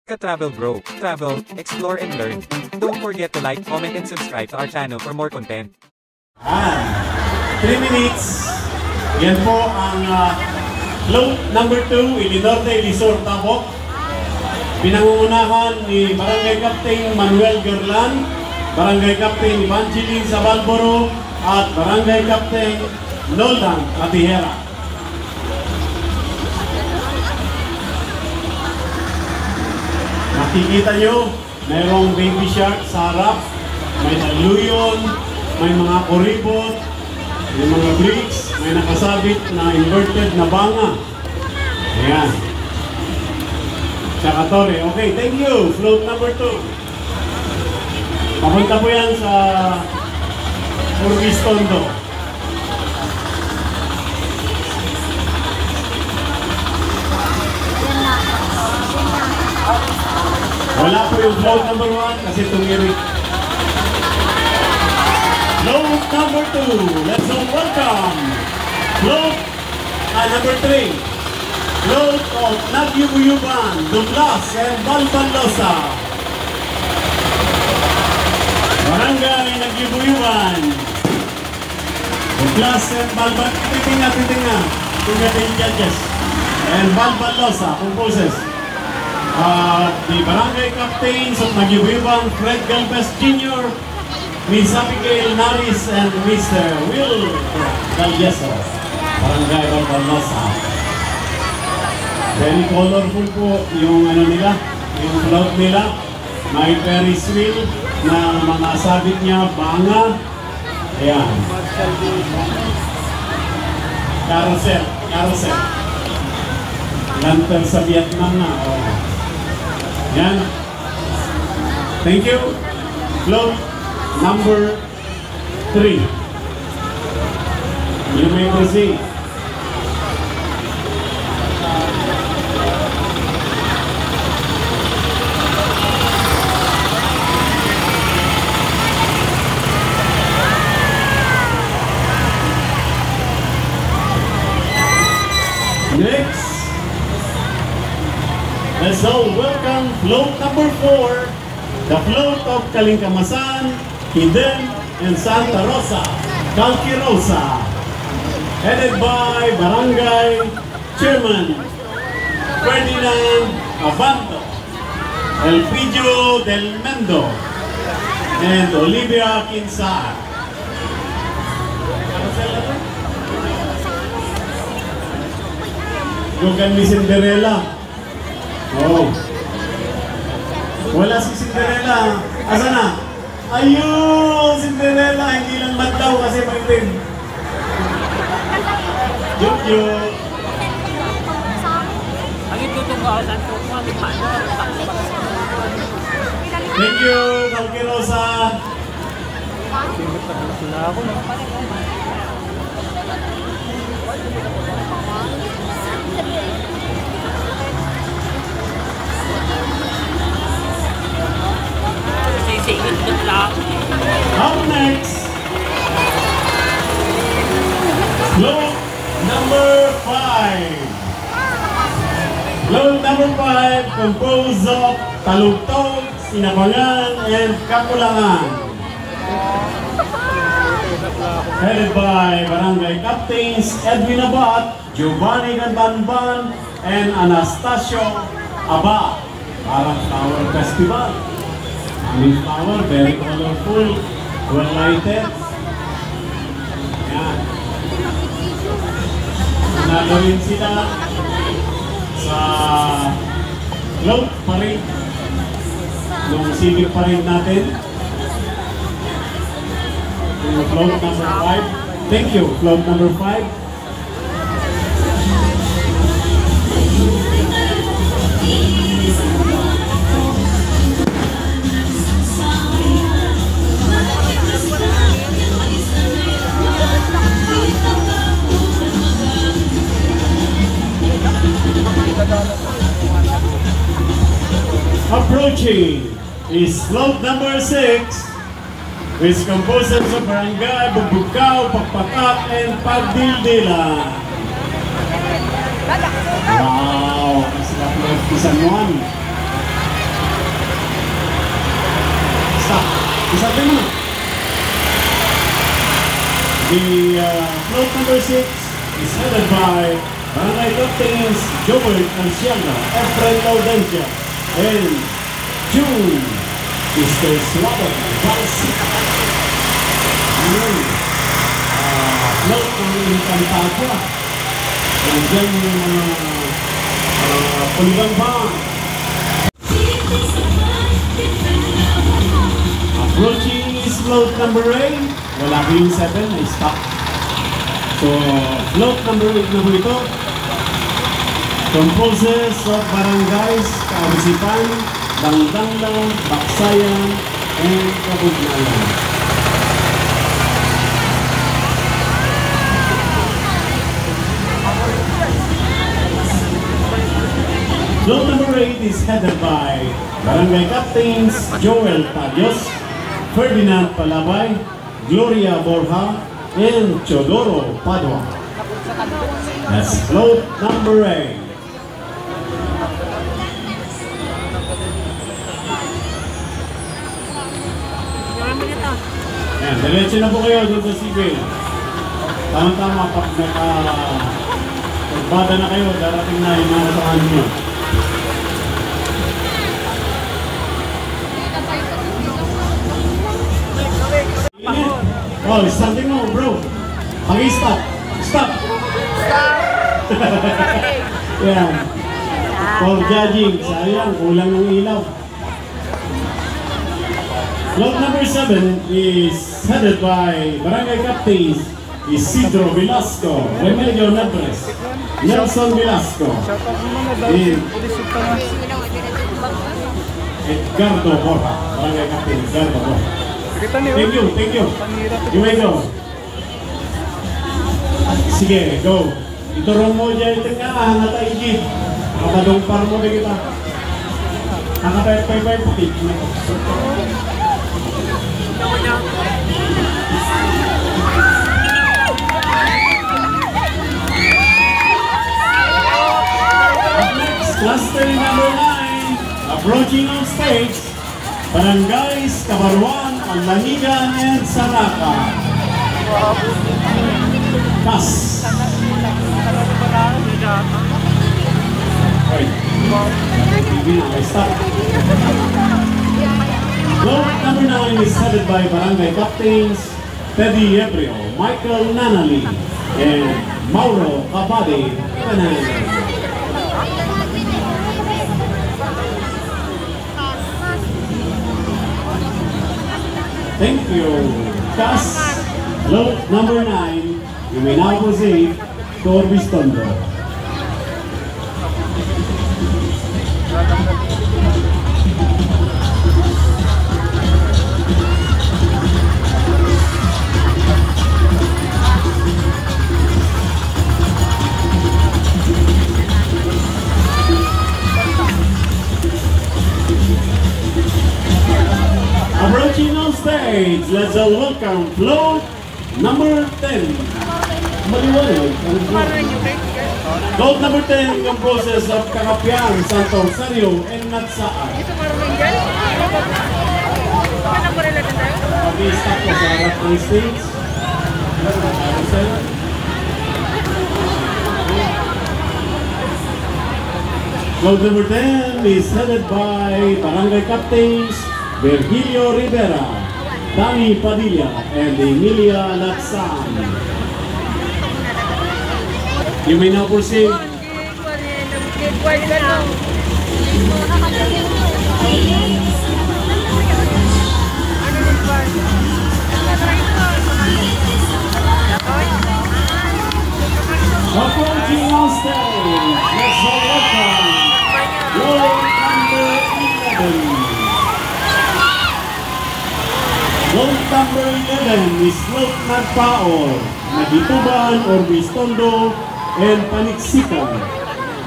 Ka-Travel Bro, travel, explore and learn. Don't forget to like, comment and subscribe to our channel for more content. 3 minutes. Yan po ang float number 2, Ilinorte Resort Tabok. Pinangungunahan ni Barangay Captain Manuel Gerlan, Barangay Captain Evangeline Sabalboro, at Barangay Captain Noldan Atihera. Makikita nyo, mayroong baby shark sa harap, may naluyon, may mga kuribot, may mga bricks, may nakasabit na inverted na banga. Ayan. Tsaka tore. Okay, thank you. Float number 2. Papunta po yan sa Urgis Tondo. Wala po yung float number 1 kasi tumirik. Float number 2. Let's all welcome float number 3. Float of Nagyubuyuban, Douglas and Balbalosa. Barangay Nagyubuyuban, Douglas and Balbalosa. Titinga. Titinga din judges. And Balbalosa composes. The Barangay Captains of Nagyubuyuban, Fred Galvez Jr., Miss Abigail Naris, and Mr. Will Galyeso, Barangay Balbalosa. Very colorful po yung nila, yung float nila. May Ferris wheel na mga sabit niya, banga. Ayan. Carousel. Lanter sa Vietnam na. Ayan. Thank you. Float number 3. You may proceed. Next, let's all welcome float number 4, the float of Kalingkamasan, Hiden, and Santa Rosa, Calquirosa, headed by Barangay Chairman Ferdinand Abanto, Elpidio Del Mendo, and Olivia Kinsar. Yogan ni Cinderella. Oh. Wala si Cinderella. Asa na? Ayun! Cinderella! Hindi lang matlaw kasi maitim. Joke. Thank you, Calquirosa. Up next, float number 5. Float number 5 composed of Talugtog, Sinabangan, and Kapulangan. Headed by Barangay Captains Edwin Abad, Giovanni Ganbanban, and Anastasio Abad. Parang Flower Festival. Aming flower, very colorful, well lighted. Ayan. Nanalo rin sila sa float parade nung civic parade natin. Yung float number 5. Thank you, float number 5. Approaching is float number 6, which composes of Barangay Bugbukaw, Pakpakak, and Pagdildila. Wow! Isa float San Juan. The float number 6 is headed by Barangay Captains Joel Anciano, Efren Laudencia, and June Mr. Slava Valsika. Float ng Encantadua. And then Puligan Bang. Approaching is float number 8. Wala ko yung 7, ay stop. So, float number 8 na po ito. Composes of barangays, Kaabisipan, Dangdanglang, Baksayan, and Kabugnalan. Float number 8 is headed by Barangay Captains Joel Tadios, Ferdinand Palabay, Gloria Borja, and Chodoro Padua. That's float number 8. Yan, diretso na po kayo doon sa Seagull. Tama-tama pag nagbada na kayo, darating na yung mga saan nyo. Oh, something mo, bro. Pag-stop. Stop. Yan. For judging. Sayang, kulang ng ilaw. Float number 7 is headed by Barangay Captains Isidro Velasco, Remedio Nebres, Nelson Velasco, and Edgardo Borja. Barangay Captains Edgardo Borja. Thank you, thank you. You may go. Sige, go. Iturong mo dyan ito nga, hangat ay igit. Nakapadongpar mo na kita. Hangat ay pay-pay-pay. Cluster number 9, approaching on stage, Barangays Kabarwan, Alanigan, and Saraca. Kas. Wait. Stop. Float number 9 is headed by Barangay Captains Teddy Ebrio, Michael Nanali, and Mauro Cabade. Thank you. Thus, float number 9, you may now proceed to Orbistondo. Approaching on stage, let's all welcome float number 10. Float number 10 composes of Kakapian, Santo Rosario, and Natsaan. Stop po sa harap ng stage. Float number 10 is headed by Barangay Captains Virgilio Rivera, Dani Padilla, and Emilia Latsan. You may now proceed. Approaching on stage, let's all welcome float number 11. Float number 11 is Float Nagpaor, Nagituban, Orbistondo, and Paniksikan,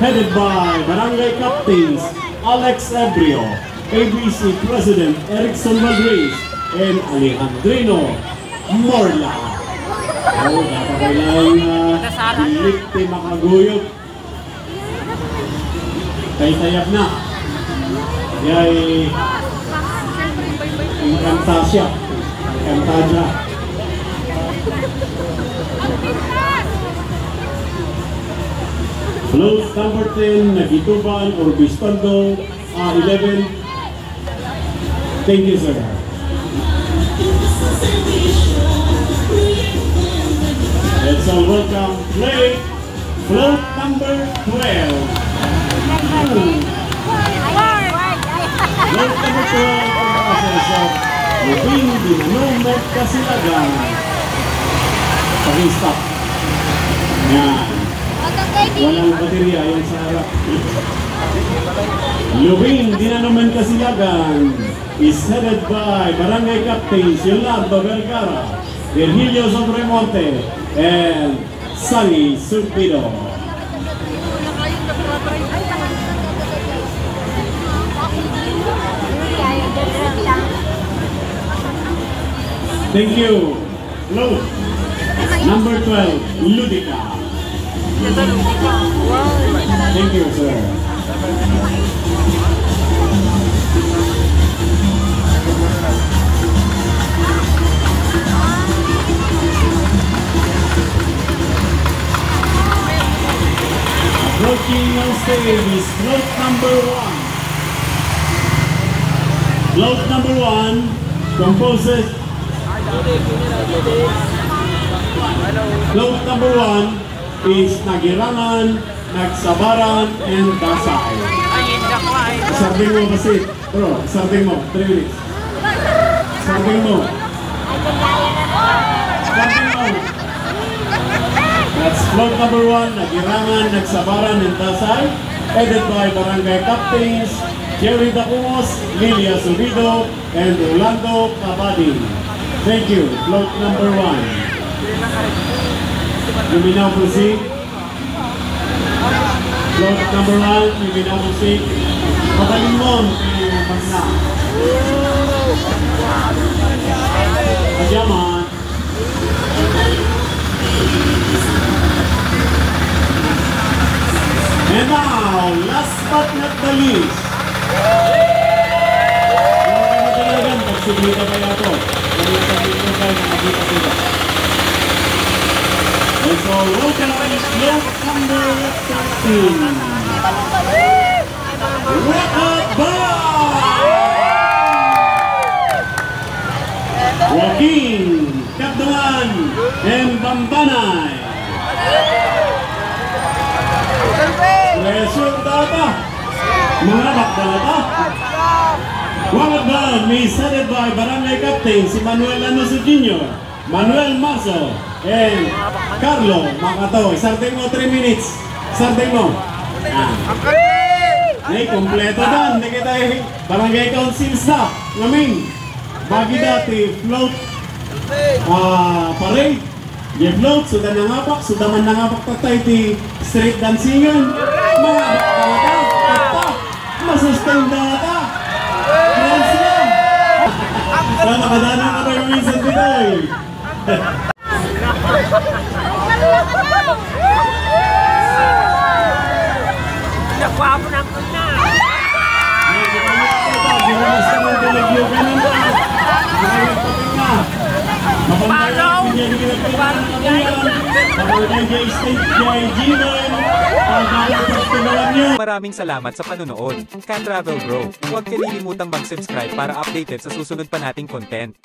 headed by Barangay Captains Alex Ebrio, ABC President Erickson Valdez, and Alejandrino Morla. Oh, dapat kailangan ilikti makaguyot. Kay-tayap na. Yay, Encantasia. Encantasia. Float number 10, Nagituban or Bistaldo, 11. Thank you, sir. Let's all welcome play float number 12. Float number 12 ang process of Lubing Dinanumet Kasilagan. Pag-stop. Yan. Walang baterya yung sa harap. Lubing Dinanumet Kasilagan is headed by Barangay Captains Yolando Vergara, Virgilio Sobremonte, and Sunny Sulpido. Thank you. Float number 12, Ludica. Thank you, sir. Approaching on stage is float number 1. Float number 1 composes. Float number 1 is Nagirangan, Nagsabaran, and Dasay. Isarding mo basit. Bro, isarding mo. 3 minutes. Isarding mo. Isarding mo. That's float number 1, Nagirangan, Nagsabaran, and Dasay, headed by Barangay Captains Jerry Dacumos, Lilia Subido, and Orlando Cabadi. Thank you. Float number 1. You may now proceed. Float number 1, you may now proceed. Magaling mo, magna. Pagyaman. And now, last but not the least. Huwag ka matalagan, pagsiblita kayo ito. Pagsiblita kayo na makita sila. And so, welcome float number 13. Joaquin Cabduan and Bambanay. Resultado. Mga bakdata. Wagdan is headed by Barangay Captain si Manuel Anoso Jr., Manuel Marzo, and Carlo Macato. Isarding mo 3 minutes. Isarding mo. Ay, kompleto dan. Hindi kita Barangay Council staff. Ngamin. Bagi dati float parade. Float, sudah nangapak, sudah man nangapak tatay ti street dancingan. Mga bakdata, kata, masustain data. Friends na. So, nakadana ka tayo minsan dito eh. Nagwapo na ko na. Ginumas ka ng talagyo ka ng Palaw! Maraming salamat sa panonood. Ka Travel Bro. Huwag kalilimutang mag-subscribe para updated sa susunod pa nating content.